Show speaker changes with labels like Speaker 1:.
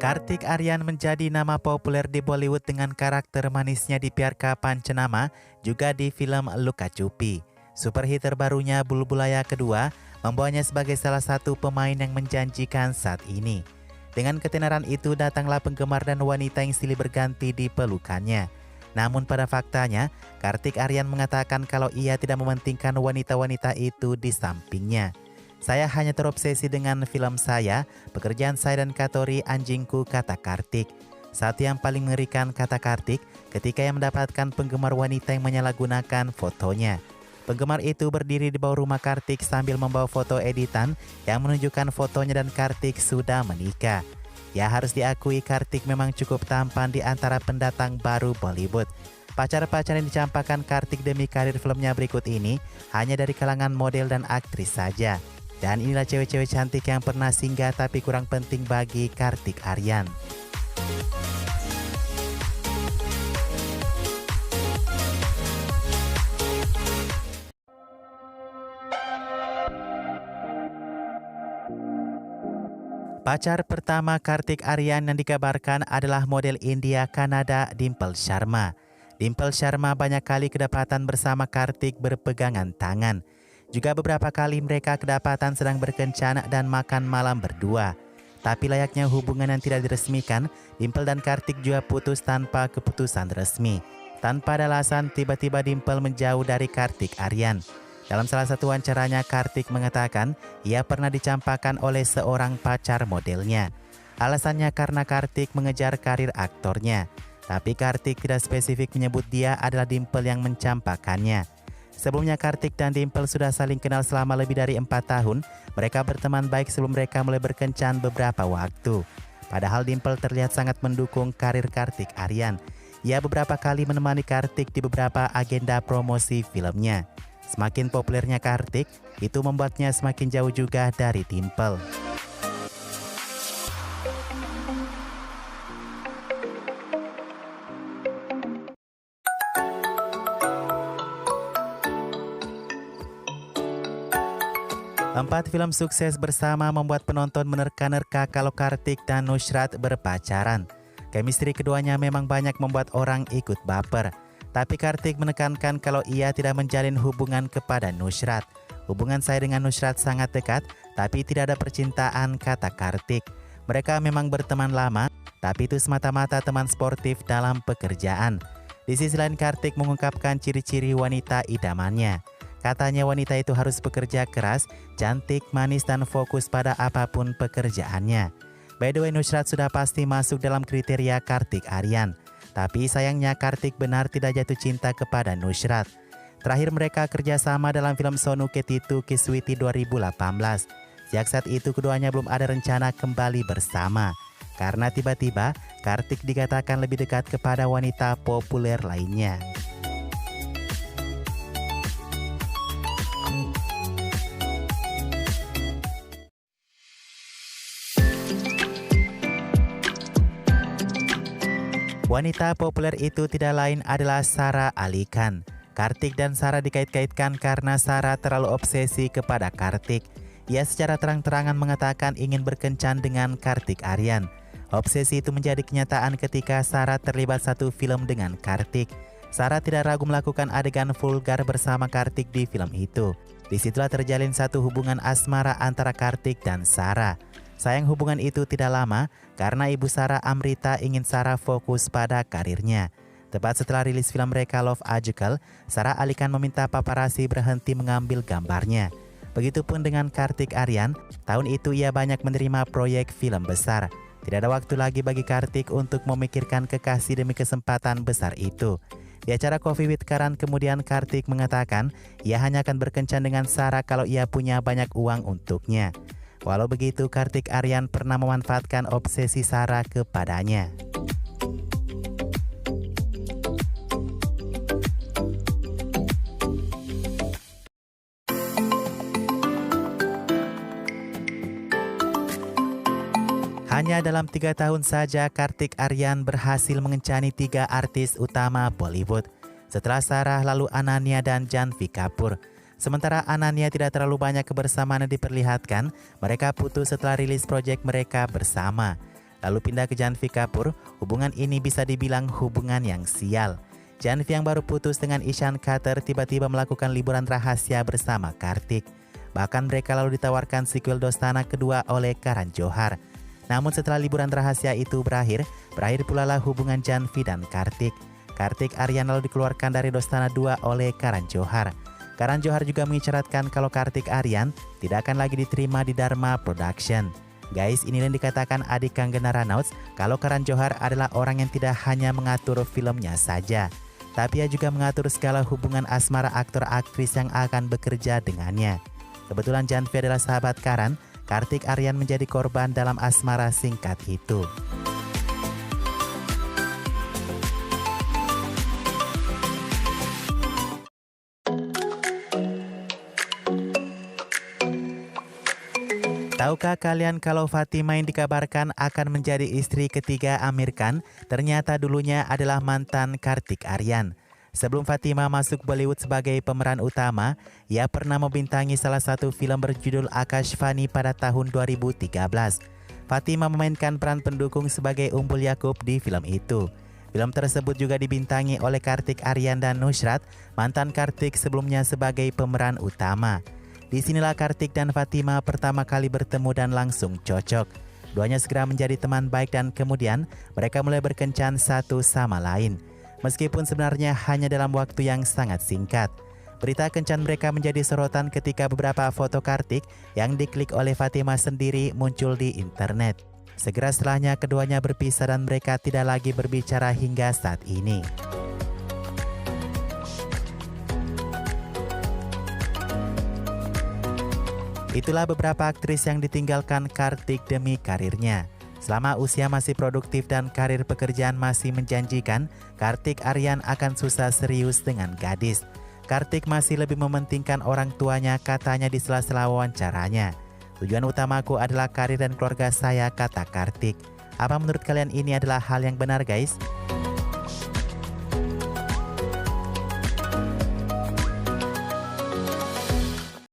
Speaker 1: Kartik Aryan menjadi nama populer di Bollywood dengan karakter manisnya di Pyarka Pancenama, juga di film Luka Chupi. Superhit terbarunya Bulbulaya kedua membawanya sebagai salah satu pemain yang menjanjikan saat ini. Dengan ketenaran itu datanglah penggemar dan wanita yang silih berganti di pelukannya. Namun pada faktanya, Kartik Aryan mengatakan kalau ia tidak mementingkan wanita-wanita itu di sampingnya. Saya hanya terobsesi dengan film saya, pekerjaan saya dan kategori anjingku, kata Kartik. Satu yang paling mengerikan, kata Kartik, ketika ia mendapatkan penggemar wanita yang menyalahgunakan fotonya. Penggemar itu berdiri di bawah rumah Kartik sambil membawa foto editan yang menunjukkan fotonya dan Kartik sudah menikah. Ya harus diakui Kartik memang cukup tampan di antara pendatang baru Bollywood. Pacar-pacar yang dicampakkan Kartik demi karir filmnya berikut ini hanya dari kalangan model dan aktris saja. Dan inilah cewek-cewek cantik yang pernah singgah tapi kurang penting bagi Kartik Aryan. Pacar pertama Kartik Aryan yang dikabarkan adalah model India Kanada Dimple Sharma. Dimple Sharma banyak kali kedapatan bersama Kartik berpegangan tangan. Juga beberapa kali mereka kedapatan sedang berkencan dan makan malam berdua. Tapi layaknya hubungan yang tidak diresmikan, Dimple dan Kartik juga putus tanpa keputusan resmi. Tanpa ada alasan, tiba-tiba Dimple menjauh dari Kartik Aryan. Dalam salah satu wawancaranya, Kartik mengatakan ia pernah dicampakkan oleh seorang pacar modelnya. Alasannya karena Kartik mengejar karir aktornya. Tapi Kartik tidak spesifik menyebut dia adalah Dimple yang mencampakkannya. Sebelumnya Kartik dan Dimple sudah saling kenal selama lebih dari 4 tahun. Mereka berteman baik sebelum mereka mulai berkencan beberapa waktu. Padahal Dimple terlihat sangat mendukung karir Kartik Aryan. Ia beberapa kali menemani Kartik di beberapa agenda promosi filmnya. Semakin populernya Kartik, itu membuatnya semakin jauh juga dari Dimple. Empat film sukses bersama membuat penonton menerka-nerka kalau Kartik dan Nusrat berpacaran. Chemistry keduanya memang banyak membuat orang ikut baper. Tapi Kartik menekankan kalau ia tidak menjalin hubungan kepada Nusrat. Hubungan saya dengan Nusrat sangat dekat, tapi tidak ada percintaan, kata Kartik. Mereka memang berteman lama, tapi itu semata-mata teman sportif dalam pekerjaan. Di sisi lain Kartik mengungkapkan ciri-ciri wanita idamannya. Katanya wanita itu harus bekerja keras, cantik, manis, dan fokus pada apapun pekerjaannya. By the way, Nusrat sudah pasti masuk dalam kriteria Kartik Aryan. Tapi sayangnya Kartik benar tidak jatuh cinta kepada Nusrat. Terakhir mereka kerjasama dalam film Sonu Ketitu Kiswiti 2018. Sejak saat itu keduanya belum ada rencana kembali bersama. Karena tiba-tiba Kartik dikatakan lebih dekat kepada wanita populer lainnya. Wanita populer itu tidak lain adalah Sara Ali Khan. Kartik dan Sara dikait-kaitkan karena Sara terlalu obsesi kepada Kartik. Ia secara terang-terangan mengatakan ingin berkencan dengan Kartik Aryan. Obsesi itu menjadi kenyataan ketika Sara terlibat satu film dengan Kartik. Sara tidak ragu melakukan adegan vulgar bersama Kartik di film itu. Disitulah terjalin satu hubungan asmara antara Kartik dan Sara. Sayang hubungan itu tidak lama karena ibu Sara, Amrita, ingin Sara fokus pada karirnya. Tepat setelah rilis film mereka Love Ajekal, Sara Ali Khan meminta paparazzi berhenti mengambil gambarnya. Begitupun dengan Kartik Aryan, tahun itu ia banyak menerima proyek film besar. Tidak ada waktu lagi bagi Kartik untuk memikirkan kekasih demi kesempatan besar itu. Di acara Coffee with Karan kemudian Kartik mengatakan ia hanya akan berkencan dengan Sara kalau ia punya banyak uang untuknya. Walau begitu, Kartik Aryan pernah memanfaatkan obsesi Sara kepadanya. Hanya dalam 3 tahun saja, Kartik Aryan berhasil mengencani 3 artis utama Bollywood. Setelah Sara, lalu Ananya dan Janvi Kapoor. Sementara Ananya tidak terlalu banyak kebersamaan yang diperlihatkan, mereka putus setelah rilis proyek mereka bersama. lalu pindah ke Janvi Kapoor, hubungan ini bisa dibilang hubungan yang sial. Janvi yang baru putus dengan Ishan Khater tiba-tiba melakukan liburan rahasia bersama Kartik. Bahkan mereka lalu ditawarkan sequel Dostana kedua oleh Karan Johar. Namun setelah liburan rahasia itu berakhir pula lah hubungan Janvi dan Kartik. Kartik Aryan lalu dikeluarkan dari Dostana 2 oleh Karan Johar. Karan Johar juga mengisyaratkan kalau Kartik Aryan tidak akan lagi diterima di Dharma Production. Guys, inilah yang dikatakan adik Kanggena Ranaut kalau Karan Johar adalah orang yang tidak hanya mengatur filmnya saja, tapi ia juga mengatur segala hubungan asmara aktor-aktris yang akan bekerja dengannya. Kebetulan Janvi adalah sahabat Karan, Kartik Aryan menjadi korban dalam asmara singkat itu. Tahukah kalian kalau Fatima yang dikabarkan akan menjadi istri ketiga Amir Khan ternyata dulunya adalah mantan Kartik Aryan. Sebelum Fatima masuk Bollywood sebagai pemeran utama, ia pernah membintangi salah satu film berjudul Akashvani pada tahun 2013. Fatima memainkan peran pendukung sebagai Umbul Yakub di film itu. Film tersebut juga dibintangi oleh Kartik Aryan dan Nusrat, mantan Kartik sebelumnya sebagai pemeran utama. Disinilah Kartik dan Fatima pertama kali bertemu dan langsung cocok. Duanya segera menjadi teman baik dan kemudian mereka mulai berkencan satu sama lain. Meskipun sebenarnya hanya dalam waktu yang sangat singkat. Berita kencan mereka menjadi sorotan ketika beberapa foto Kartik yang diklik oleh Fatima sendiri muncul di internet. Segera setelahnya keduanya berpisah dan mereka tidak lagi berbicara hingga saat ini. Itulah beberapa aktris yang ditinggalkan Kartik demi karirnya. Selama usia masih produktif dan karir pekerjaan masih menjanjikan, Kartik Aryan akan susah serius dengan gadis. Kartik masih lebih mementingkan orang tuanya, katanya di sela-sela wawancaranya. Tujuan utamaku adalah karir dan keluarga saya, kata Kartik. Apa menurut kalian ini adalah hal yang benar, guys?